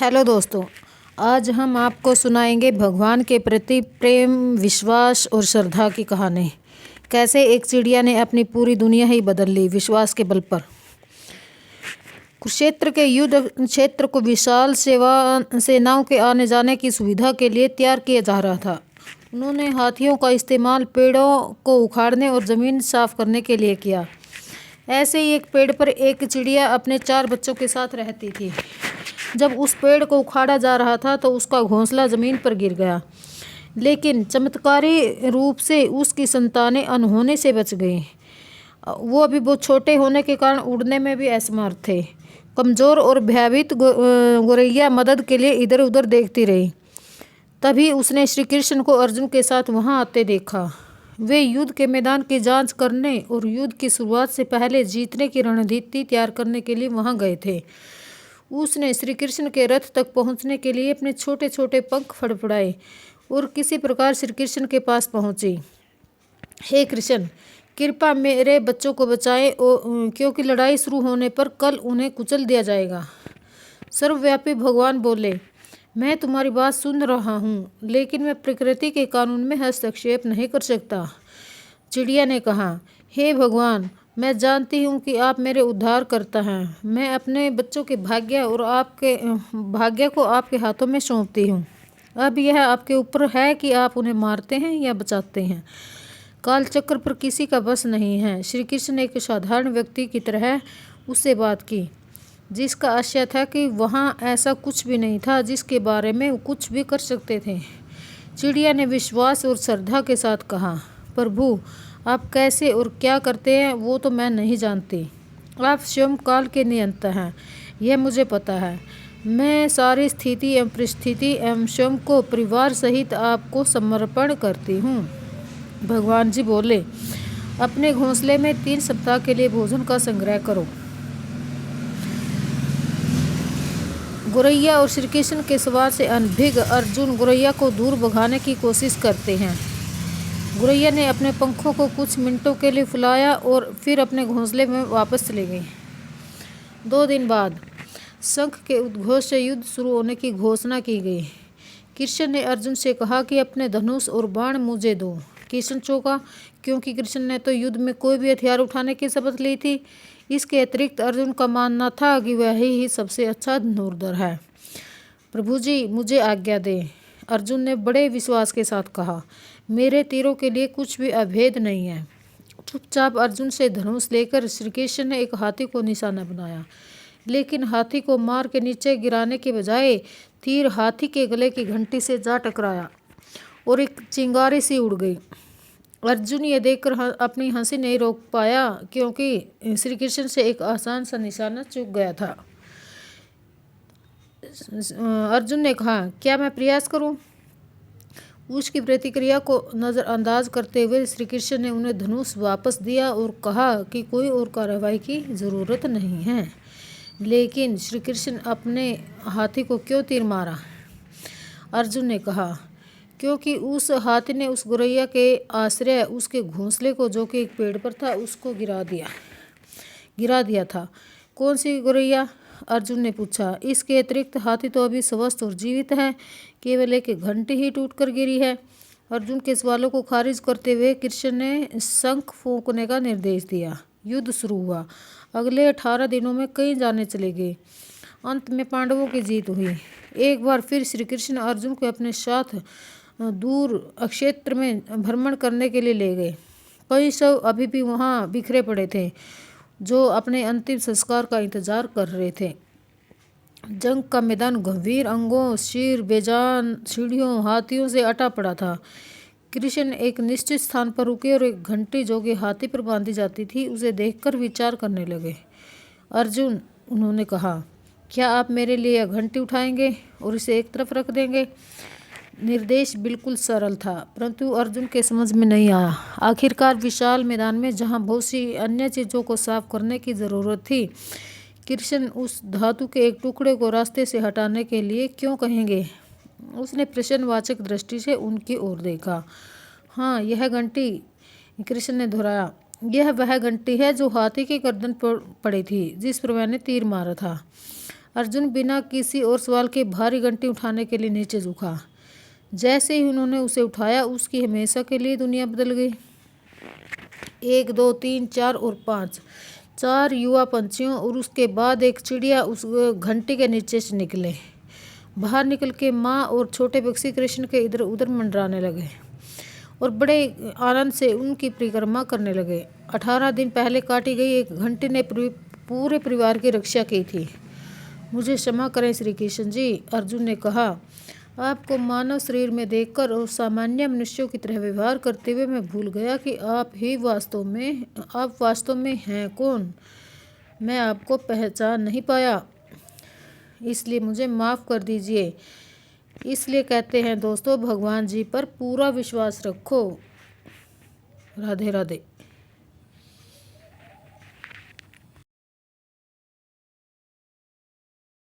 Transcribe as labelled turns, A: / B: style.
A: Hello दोस्तों। आज हम आपको सुनाएंगे भगवान के प्रति प्रेम, विश्वास और श्रद्धा की कहानी। कैसे एक चिड़िया ने अपनी पूरी दुनिया ही बदल ली विश्वास के बल पर। कुरुक्षेत्र के युद्ध क्षेत्र को विशाल सेनाओं के आने जाने की सुविधा के लिए तैयार किया जा रहा था। उन्होंने हाथियों का इस्तेमाल पेड़ों को उखाड़ने और ज़मीन साफ करने के लिए किया। ऐसे ही एक पेड़ पर एक चिड़िया अपने 4 बच्चों के साथ रहती थी। जब उस पेड़ को उखाड़ा जा रहा था तो उसका घोंसला ज़मीन पर गिर गया, लेकिन चमत्कारी रूप से उसकी संतानें अनहोनी से बच गईं। वो अभी बहुत छोटे होने के कारण उड़ने में भी असमर्थ थे। कमज़ोर और भयभीत गोरैया मदद के लिए इधर उधर देखती रही। तभी उसने श्री कृष्ण को अर्जुन के साथ वहां आते देखा। वे युद्ध के मैदान की जांच करने और युद्ध की शुरुआत से पहले जीतने की रणनीति तैयार करने के लिए वहां गए थे। उसने श्री कृष्ण के रथ तक पहुंचने के लिए अपने छोटे छोटे पंख फड़फड़ाए और किसी प्रकार श्री कृष्ण के पास पहुंची। हे कृष्ण, कृपा मेरे बच्चों को बचाएं, क्योंकि लड़ाई शुरू होने पर कल उन्हें कुचल दिया जाएगा। सर्वव्यापी भगवान बोले, मैं तुम्हारी बात सुन रहा हूँ, लेकिन मैं प्रकृति के कानून में हस्तक्षेप नहीं कर सकता। चिड़िया ने कहा, हे भगवान, मैं जानती हूँ कि आप मेरे उद्धार करता हैं। मैं अपने बच्चों के भाग्य को आपके हाथों में सौंपती हूँ। अब यह आपके ऊपर है कि आप उन्हें मारते हैं या बचाते हैं। काल चक्र पर किसी का बस नहीं है। श्री कृष्ण ने एक साधारण व्यक्ति की तरह उससे बात की, जिसका आशय था कि वहाँ ऐसा कुछ भी नहीं था जिसके बारे में वो कुछ भी कर सकते थे। चिड़िया ने विश्वास और श्रद्धा के साथ कहा, प्रभु, आप कैसे और क्या करते हैं वो तो मैं नहीं जानती। आप स्वयं काल के नियंता हैं, यह मुझे पता है। मैं सारी स्थिति एवं परिस्थिति एवं स्वयं को परिवार सहित आपको समर्पण करती हूँ। भगवान जी बोले, अपने घोंसले में 3 सप्ताह के लिए भोजन का संग्रह करो। गोरैया और श्री कृष्ण के सवाल से अनभिज्ञ अर्जुन गोरैया को दूर भगाने की कोशिश करते हैं। गोरैया ने अपने पंखों को कुछ मिनटों के लिए फुलाया और फिर अपने घोंसले में वापस चले गई। 2 दिन बाद शंख के उद्घोष से युद्ध शुरू होने की घोषणा की गई। कृष्ण ने अर्जुन से कहा कि अपने धनुष और बाण मुझे दो। कृष्ण चौंका, क्योंकि कृष्ण ने तो युद्ध में कोई भी हथियार उठाने की शपथ ली थी। इसके अतिरिक्त अर्जुन का मानना था कि वह ही सबसे अच्छा धनुर्धर है। प्रभु जी, मुझे आज्ञा दें, अर्जुन ने बड़े विश्वास के साथ कहा। मेरे तीरों के लिए कुछ भी अभेद नहीं है। चुपचाप अर्जुन से धनुष लेकर श्री कृष्ण ने एक हाथी को निशाना बनाया, लेकिन हाथी को मार के नीचे गिराने के बजाय तीर हाथी के गले की घंटी से जा टकराया और एक चिंगारी सी उड़ गई। अर्जुन ये देखकर अपनी हंसी नहीं रोक पाया, क्योंकि श्री कृष्ण से एक आसान सा निशाना चूक गया था। अर्जुन ने कहा, क्या मैं प्रयास करूं? उसकी प्रतिक्रिया को नज़रअंदाज करते हुए श्री कृष्ण ने उन्हें धनुष वापस दिया और कहा कि कोई और कार्रवाई की ज़रूरत नहीं है। लेकिन श्री कृष्ण अपने हाथी को क्यों तीर मारा? अर्जुन ने कहा, क्योंकि उस हाथी ने उस गोरैया के आश्रय उसके घोंसले को, जो कि एक पेड़ पर था, उसको गिरा दिया था। कौन सी गोरैया? अर्जुन ने पूछा। इसके अतिरिक्त हाथी तो अभी स्वस्थ और जीवित है, केवल एक घंटी ही टूटकर गिरी है। अर्जुन के सवालों को खारिज करते हुए कृष्ण ने शंख फूंकने का निर्देश दिया। युद्ध शुरू हुआ। अगले 18 दिनों में कई जाने चले गए। अंत में पांडवों की जीत हुई। एक बार फिर श्री कृष्ण अर्जुन को अपने साथ दूर क्षेत्र में भ्रमण करने के लिए ले गए। कई शव अभी भी वहाँ बिखरे पड़े थे, जो अपने अंतिम संस्कार का इंतजार कर रहे थे। जंग का मैदान गंभीर अंगों, सिर, बेजान सीढ़ियों, हाथियों से अटा पड़ा था। कृष्ण एक निश्चित स्थान पर रुके और एक घंटी, जो कि हाथी पर बांधी जाती थी, उसे देखकर विचार करने लगे। अर्जुन, उन्होंने कहा, क्या आप मेरे लिए यह घंटी उठाएंगे और इसे एक तरफ रख देंगे? निर्देश बिल्कुल सरल था, परंतु अर्जुन के समझ में नहीं आया। आखिरकार विशाल मैदान में, जहाँ बहुत सी अन्य चीज़ों को साफ करने की ज़रूरत थी, कृष्ण उस धातु के एक टुकड़े को रास्ते से हटाने के लिए क्यों कहेंगे? उसने प्रश्नवाचक दृष्टि से उनकी ओर देखा। हाँ, यह घंटी, कृष्ण ने दोहराया, यह वह घंटी है जो हाथी की गर्दन पर पड़ी थी, जिस पर मैंने तीर मारा था। अर्जुन बिना किसी और सवाल के भारी घंटी उठाने के लिए नीचे झुका। जैसे ही उन्होंने उसे उठाया, उसकी हमेशा के लिए दुनिया बदल गई। 1 2 3 4 और 5 4 युवा पंछियों और उसके बाद एक चिड़िया उस घंटी के नीचे से निकले। बाहर निकल के माँ और छोटे पक्षी कृष्ण के इधर उधर मंडराने लगे और बड़े आनंद से उनकी परिक्रमा करने लगे। 18 दिन पहले काटी गई एक घंटी ने पूरे परिवार की रक्षा की थी। मुझे क्षमा करें श्री कृष्ण जी, अर्जुन ने कहा। आपको मानव शरीर में देखकर और सामान्य मनुष्यों की तरह व्यवहार करते हुए मैं भूल गया कि आप वास्तव में हैं कौन। मैं आपको पहचान नहीं पाया, इसलिए मुझे माफ़ कर दीजिए। इसलिए कहते हैं दोस्तों, भगवान जी पर पूरा विश्वास रखो। राधे राधे।